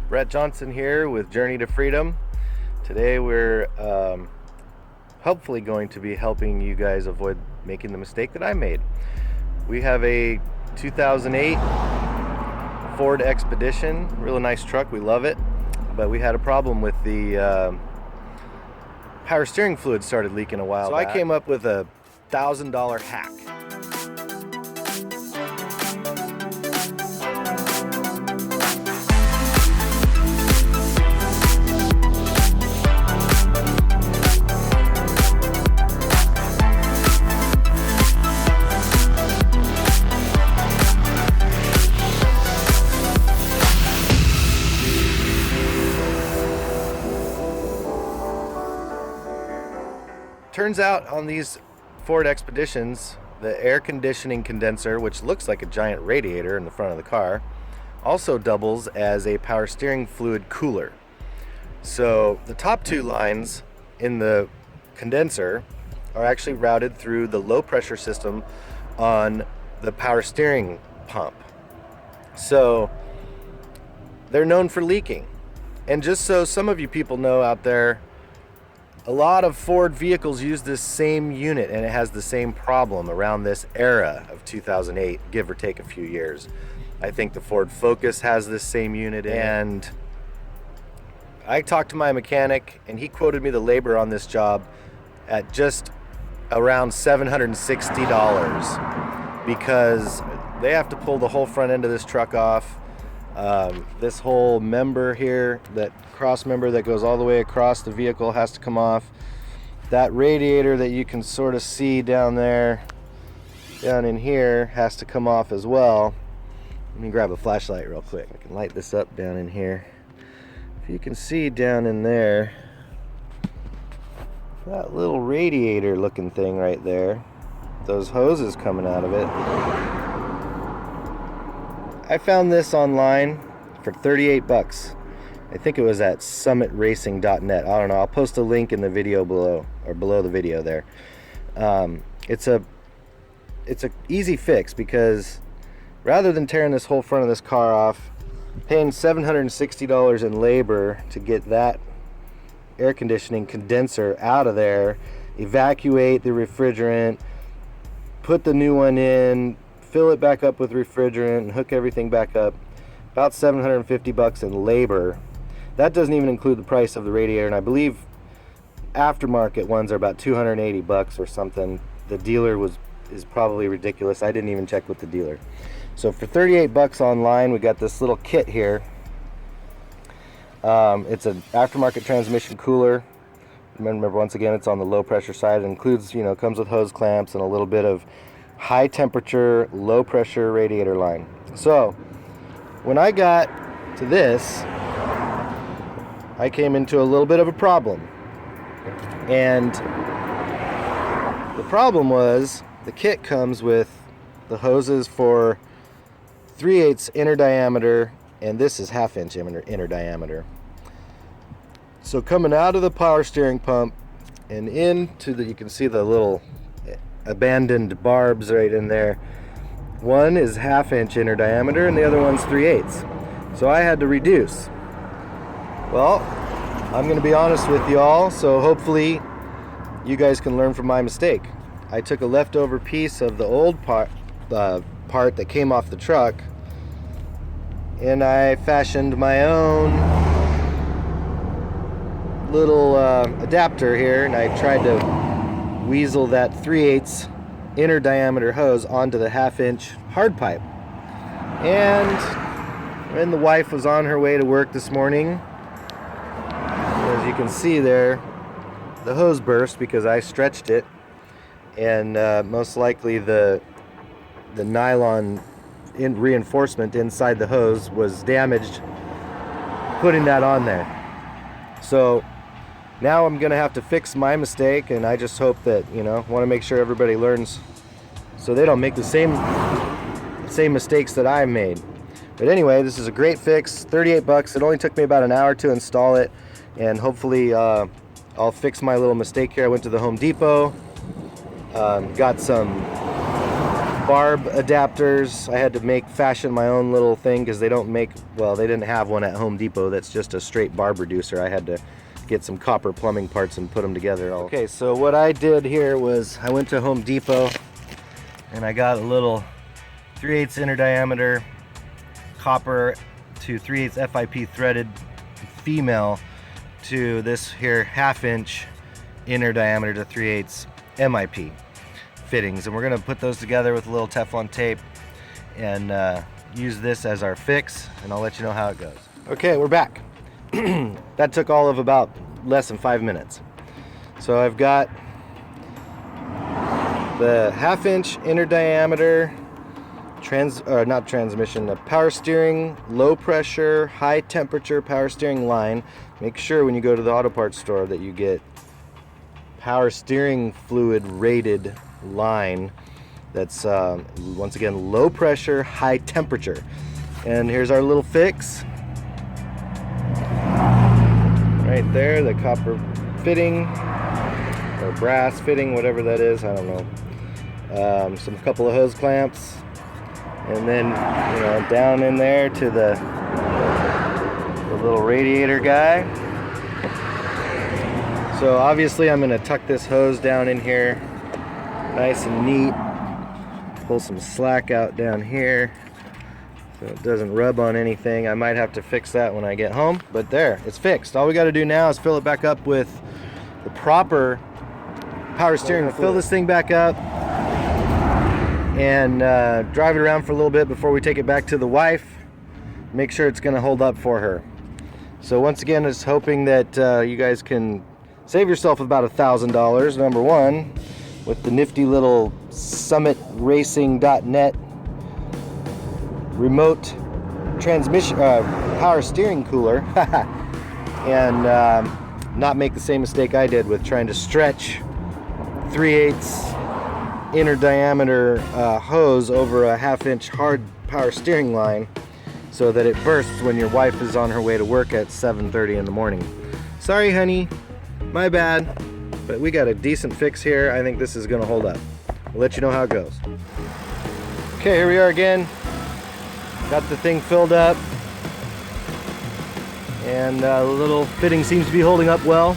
Brett Johnson here with Journey to Freedom. Today we're hopefully going to be helping you guys avoid making the mistake that I made. We have a 2008 Ford Expedition, really nice truck, we love it, but we had a problem with the power steering fluid started leaking a while back. So I came up with a $1,000 hack. Turns out on these Ford Expeditions, the air conditioning condenser, which looks like a giant radiator in the front of the car, also doubles as a power steering fluid cooler. So the top two lines in the condenser are actually routed through the low pressure system on the power steering pump. So they're known for leaking. And just so some of you people know out there, a lot of Ford vehicles use this same unit and it has the same problem around this era of 2008, give or take a few years. I think the Ford Focus has this same unit and I talked to my mechanic and he quoted me the labor on this job at just around $760 because they have to pull the whole front end of this truck off. This whole member here, that cross member that goes all the way across the vehicle, has to come off. That radiator that you can sort of see down there, down in here, has to come off as well. Let me grab a flashlight real quick. I can light this up down in here. If you can see down in there, that little radiator looking thing right there, those hoses coming out of it. I found this online for 38 bucks. I think it was at summitracing.net. I don't know. I'll post a link in the video below, or below the video there. It's a easy fix because rather than tearing this whole front of this car off, paying $760 in labor to get that air conditioning condenser out of there, evacuate the refrigerant, put the new one in, fill it back up with refrigerant and hook everything back up, about 750 bucks in labor. That doesn't even include the price of the radiator, and I believe aftermarket ones are about 280 bucks or something. The dealer is probably ridiculous. I didn't even check with the dealer. So for 38 bucks online, we got this little kit here. It's an aftermarket transmission cooler. Remember, once again, it's on the low pressure side. It includes, comes with hose clamps and a little bit of high temperature, low pressure radiator line. So when I got to this, I came into a little bit of a problem. And the problem was the kit comes with the hoses for 3/8 inner diameter, and this is 1/2 inch inner diameter. So coming out of the power steering pump and into the, you can see the little abandoned barbs right in there. One is 1/2 inch inner diameter and the other one's 3/8. So I had to reduce. Well, I'm going to be honest with y'all, so hopefully you guys can learn from my mistake. I took a leftover piece of the old part that came off the truck and I fashioned my own little adapter here, and I tried to weasel that 3/8 inner diameter hose onto the 1/2 inch hard pipe. And when the wife was on her way to work this morning, as you can see there, the hose burst because I stretched it, and most likely the nylon reinforcement inside the hose was damaged putting that on there. So now I'm gonna have to fix my mistake, and I just hope that, want to make sure everybody learns so they don't make the same mistakes that I made. But anyway, this is a great fix, 38 bucks. It only took me about an hour to install it, and hopefully I'll fix my little mistake here. I went to the Home Depot, got some barb adapters. I had to fashion my own little thing because they don't make, well, they didn't have one at Home Depot that's just a straight barb reducer. I had to get some copper plumbing parts and put them together. Okay, so what I did here was I went to Home Depot and I got a little 3/8 inner diameter copper to 3/8 FIP threaded female to this here 1/2 inch inner diameter to 3/8 MIP fittings, and we're gonna put those together with a little Teflon tape and use this as our fix, and I'll let you know how it goes. Okay, we're back. That took all of about less than 5 minutes. So I've got the 1/2 inch inner diameter a power steering, low pressure, high temperature power steering line. Make sure when you go to the auto parts store that you get power steering fluid rated line that's once again low pressure, high temperature. And here's our little fix right there, the copper fitting or brass fitting, whatever that is, I don't know. Some couple of hose clamps, and then down in there to the little radiator guy. So obviously I'm going to tuck this hose down in here nice and neat, pull some slack out down here so it doesn't rub on anything. I might have to fix that when I get home, but there, it's fixed. All we got to do now is fill it back up with the proper power steering. We'll fill this thing back up and drive it around for a little bit before we take it back to the wife. Make sure it's going to hold up for her. So once again, just hoping that you guys can save yourself about $1,000, number one, with the nifty little summitracing.net remote transmission power steering cooler and not make the same mistake I did with trying to stretch 3/8 inner diameter hose over a 1/2 inch hard power steering line so that it bursts when your wife is on her way to work at 7:30 in the morning. Sorry honey, my bad, but we got a decent fix here. I think this is gonna hold up. We'll let you know how it goes. Okay, here we are again. Got the thing filled up, and the little fitting seems to be holding up well.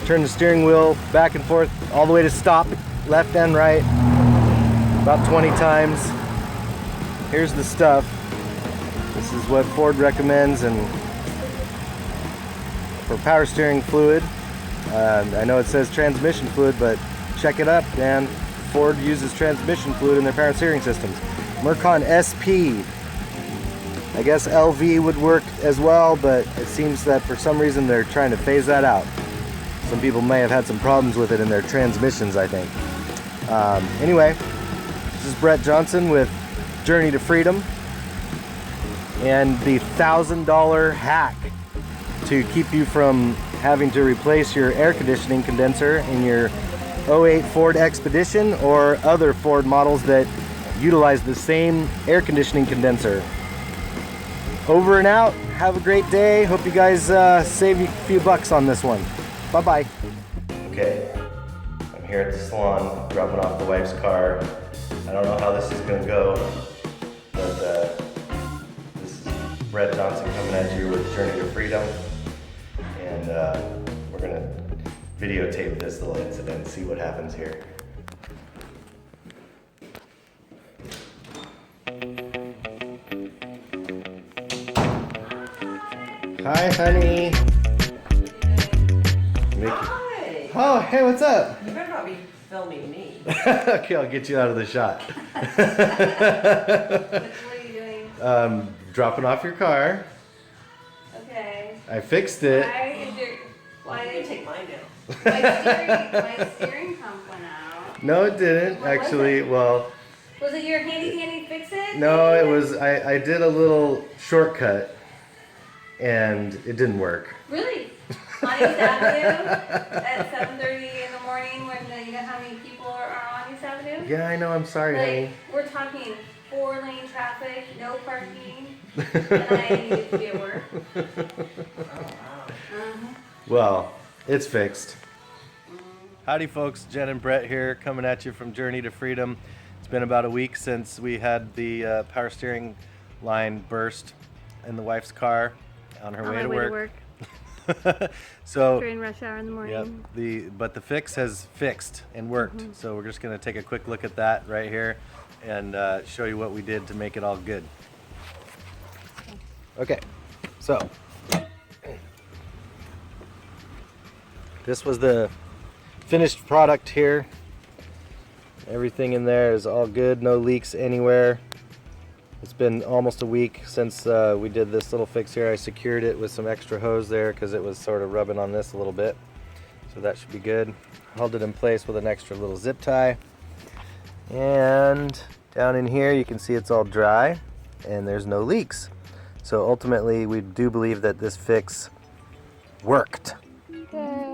Turn the steering wheel back and forth all the way to stop, left and right, about 20 times. Here's the stuff. This is what Ford recommends, and for power steering fluid. I know it says transmission fluid, but check it up, man. Ford uses transmission fluid in their power steering systems. Mercon SP. I guess LV would work as well, but it seems that for some reason they're trying to phase that out. Some people may have had some problems with it in their transmissions, I think. Anyway, this is Brett Johnson with Journey to Freedom, and the $1,000 hack to keep you from having to replace your air conditioning condenser in your 08 Ford Expedition or other Ford models that utilize the same air conditioning condenser. Over and out. Have a great day. Hope you guys save you a few bucks on this one. Bye-bye. Okay, I'm here at the salon dropping off the wife's car. I don't know how this is going to go, but this is Brett Johnson coming at you with Journey to Freedom, and we're going to videotape this little incident and see what happens here. Hi, honey. Hi. Oh, hey, what's up? You better not be filming me. Okay, I'll get you out of the shot. What are you doing? Dropping off your car. Okay. I fixed it. Why did you take mine down? My steering pump went out. No, it didn't, What was actually. it? Well, Was it your handy fix it? no, it was, I did a little shortcut and it didn't work. Really? On East Avenue at 7:30 in the morning when you know how many people are on East Avenue? Yeah, I know, I'm sorry, honey. Like, we're talking 4-lane traffic, no parking, and I needed to be at work. Oh, wow. Well, it's fixed. Howdy folks, Jen and Brett here, coming at you from Journey to Freedom. It's been about a week since we had the power steering line burst in the wife's car on her way to work. So During rush hour in the morning. yep, but the fix has fixed and worked. So we're just going to take a quick look at that right here and show you what we did to make it all good. Okay, so this was the finished product here. Everything in there is all good, no leaks anywhere. It's been almost a week since we did this little fix here. I secured it with some extra hose there because it was sort of rubbing on this a little bit. So that should be good. Held it in place with an extra little zip tie. And down in here you can see it's all dry and there's no leaks. So ultimately we do believe that this fix worked. Yay.